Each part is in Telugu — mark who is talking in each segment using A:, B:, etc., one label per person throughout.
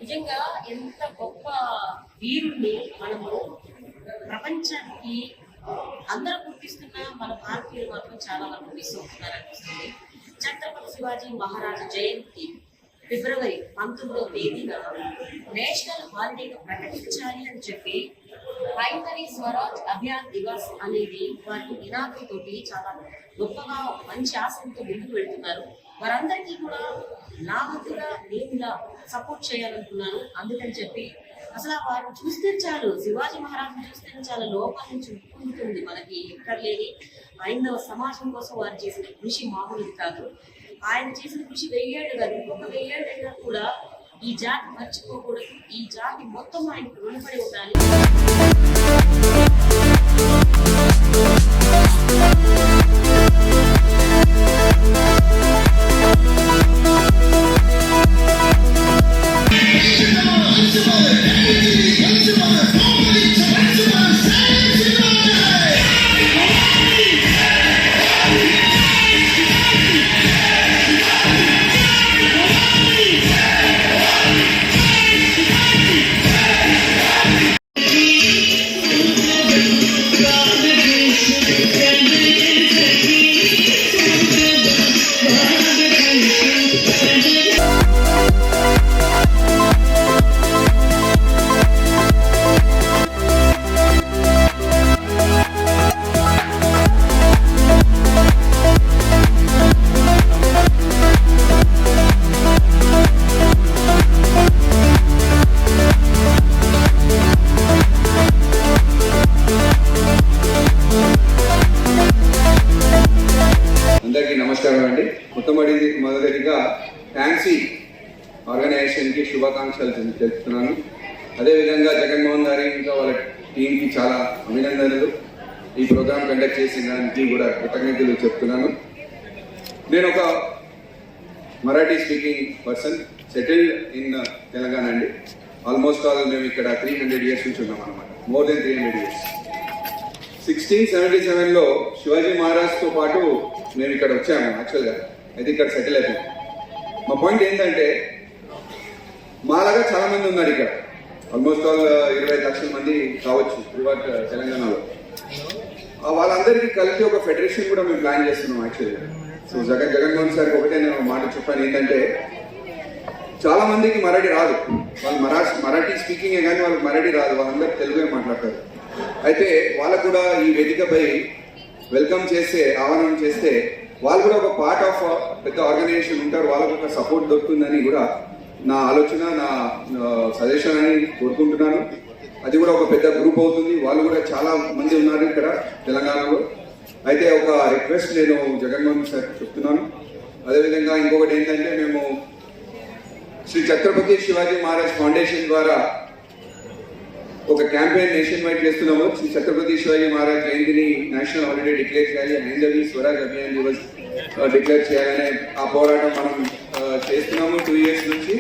A: నిజంగా ఎంత గొప్ప వీరుణ్ణి మనము ప్రపంచానికి అందరూ గుర్తిస్తున్నా మన భారతీయులు మాత్రం చాలా వరకు మిస్ అవుతున్నారనిపిస్తుంది. ఛత్రపతి శివాజీ మహారాజ్ జయంతి ఫిబ్రవరి 19వ తేదీన నేషనల్ హాలిడేగా ప్రకటించాలి అని చెప్పి హైందవి స్వరాజ్ అభియాన్ దివస్ అనేది వారి నినాదంతో చాలా గొప్పగా మంచి ఆశయంతో ముందుకు వెళ్తున్నారు. వారందరికీ కూడా నా మధ్యగా నేను ఇలా సపోర్ట్ చేయాలనుకున్నాను. అందుకని చెప్పి అసలు వారు చూస్తే చాలు, శివాజీ మహారాజును చూస్తే చాలా లోపల నుంచి ఉట్టుకుంటుంది మనకి. ఎక్కడ లేని హైందవ సమాజం కోసం వారు చేసిన కృషి మామూలుది కాదు. ఆయన చేసిన కృషి 1000 ఏళ్ళు కాదు, ఇంకొక 1000 ఏళ్ళు అయినా కూడా ఈ జాతి మర్చిపోకూడదు. ఈ జాతి మొత్తం ఆయనకు రుణపడి ఉండాలి.
B: మొదటిగా ఫ్యాన్సీ ఆర్గనైజేషన్ కి శుభాకాంక్షలు తెలుపుతున్నాను. అదేవిధంగా జగన్మోహన్ గారి ఇంకా వాళ్ళ టీంకి చాలా అభినందనలు. ఈ ప్రోగ్రామ్ కండక్ట్ చేసిన దానికి కూడా కృతజ్ఞతలు చెప్తున్నాను. నేను ఒక Marathi speaking person, settled in Telangana అండి. ఆల్మోస్ట్ ఆల్ మేము ఇక్కడ 300 years నుంచి ఉన్నాం అనమాట, మోర్ దెన్ 300 years. 1677లో శివాజీ మహారాజ్తో పాటు మేము ఇక్కడ వచ్చాము. యాక్చువల్గా అయితే ఇక్కడ సెటిల్ అయిపోయాం. మా పాయింట్ ఏంటంటే, మాలాగా చాలా మంది ఉన్నారు ఇక్కడ, ఆల్మోస్ట్ ఆల్ 25 లక్షల మంది కావచ్చు రివర్ట్ తెలంగాణలో. వాళ్ళందరికీ కలిపి ఒక ఫెడరేషన్ కూడా మేము ప్లాన్ చేస్తున్నాం యాక్చువల్గా. సో జగన్మోహన్ సార్కి ఒకటే నేను మాట చెప్పాను, ఏంటంటే చాలా మందికి మరాఠీ రాదు. వాళ్ళు మరాఠీ స్పీకింగే కానీ వాళ్ళకి మరాఠీ రాదు, వాళ్ళందరూ తెలుగే మాట్లాడతారు. అయితే వాళ్ళకు కూడా ఈ వేదికపై వెల్కమ్ చేస్తే, ఆహ్వానం చేస్తే వాళ్ళు కూడా ఒక పార్ట్ ఆఫ్ పెద్ద ఆర్గనైజేషన్ ఉంటారు, వాళ్ళకు ఒక సపోర్ట్ దొరుకుతుందని కూడా నా ఆలోచన, నా సజెషన్ అని కోరుకుంటున్నాను. అది కూడా ఒక పెద్ద గ్రూప్ అవుతుంది. వాళ్ళు కూడా చాలా మంది ఉన్నారు ఇక్కడ తెలంగాణలో. అయితే ఒక రిక్వెస్ట్ నేను జగన్మోహన్ సార్ చెప్తున్నాను. అదేవిధంగా ఇంకొకటి ఏంటంటే, మేము శ్రీ ఛత్రపతి శివాజీ మహారాజ్ ఫౌండేషన్ ద్వారా ఒక క్యాంపెయిన్ నేషన్ వైడ్ చేస్తున్నాము. శ్రీ ఛత్రపతి శివాజీ మహారాజ్ జయంతిని నేషనల్ హాలిడే డిక్లేర్ చేయాలి, హైందవి స్వరాజ్ అభియాన్ దివస్ డిక్లేర్ చేయాలనే ఆ పోరాటం మనం చేస్తున్నాము 2 years నుంచి.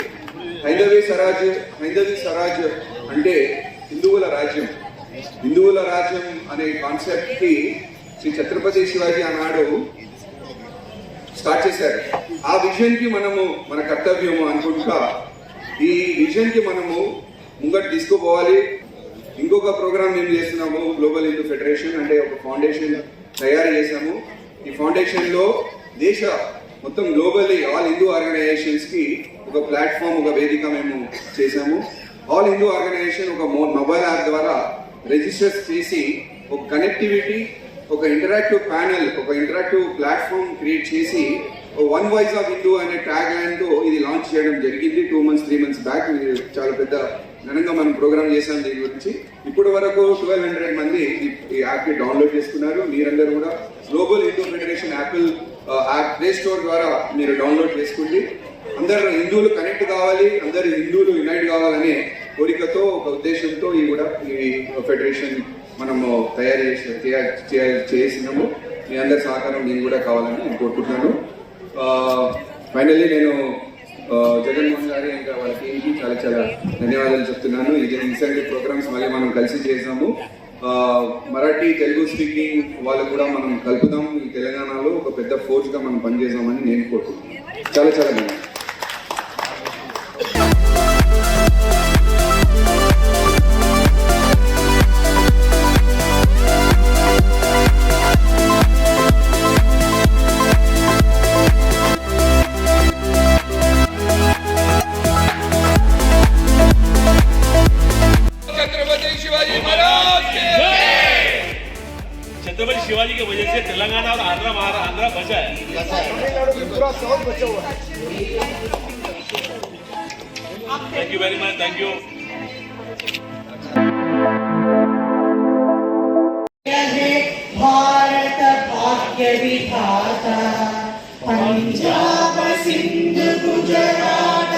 B: హైందవి స్వరాజ్ అంటే హిందువుల రాజ్యం. హిందువుల రాజ్యం అనే కాన్సెప్ట్ కి శ్రీ ఛత్రపతి శివాజీ ఆనాడు స్టార్ట్ చేశారు. ఆ విజన్ కి మనము మన కర్తవ్యము అనుకుంటా ఈ విజన్ కి మనము ముంగట్ తీసుకుపోవాలి. ఇంకొక ప్రోగ్రామ్ మేము చేస్తున్నాము, గ్లోబల్ హిందూ ఫెడరేషన్ అంటే ఒక ఫౌండేషన్ తయారు చేశాము. ఈ ఫౌండేషన్ లో దేశ మొత్తం గ్లోబల్లీ ఆల్ హిందూ ఆర్గనైజేషన్స్ కి ఒక ప్లాట్ఫామ్, ఒక వేదిక మేము చేశాము. ఆల్ హిందూ ఆర్గనైజేషన్ ఒక మొబైల్ యాప్ ద్వారా రిజిస్టర్ చేసి ఒక కనెక్టివిటీ ఒక ఇంటరాక్టివ్ ప్యానెల్, ఒక ఇంటరాక్టివ్ ప్లాట్ఫామ్ క్రియేట్ చేసి వన్ వాయిస్ ఆఫ్ హిందూ అనే ట్యాగ్ లైన్ తో ఇది లాంచ్ చేయడం జరిగింది 2 months 3 months బ్యాక్. ఇది చాలా పెద్ద ఘనంగా మనం ప్రోగ్రామ్ చేశాం దీని గురించి. ఇప్పటి వరకు 1200 మంది ఈ యాప్ ని డౌన్లోడ్ చేసుకున్నారు. మీరందరూ కూడా global Hindu federation Apple app play store ద్వారా మీరు డౌన్లోడ్ చేసుకోండి. అందరు హిందువులు కనెక్ట్ కావాలి, అందరు హిందువులు యునైట్ కావాలనే కోరికతో, ఒక ఉద్దేశంతో ఈ కూడా ఈ ఫెడరేషన్ మనము తయారు చేసినాము. మీ అందరి సహకారం నేను కూడా కావాలని నేను కోరుకుంటున్నాను. ఫైనల్లీ నేను జగన్మోహన్ గారి ఇంకా వాళ్ళ టీంకి చాలా చాలా ధన్యవాదాలు చెప్తున్నాను. ఇది రీసెంట్ ప్రోగ్రామ్స్ మళ్ళీ మనం కలిసి చేసాము. మరాఠీ, తెలుగు స్పీకింగ్ వాళ్ళు కూడా మనం కలుపుదాం. ఈ తెలంగాణలో ఒక పెద్ద ఫోర్స్ గా మనం పనిచేద్దామని నేను కోరుకుంటున్నాను. చాలా చాలా ధన్యవాదాలు.
C: छत्रपति शिवाजी की वजह से तेलंगाना और आंध्रा बचा है। Thank you very much, thank you.
D: Bharat भाग्य विधाता पंजाब सिंध गुजरात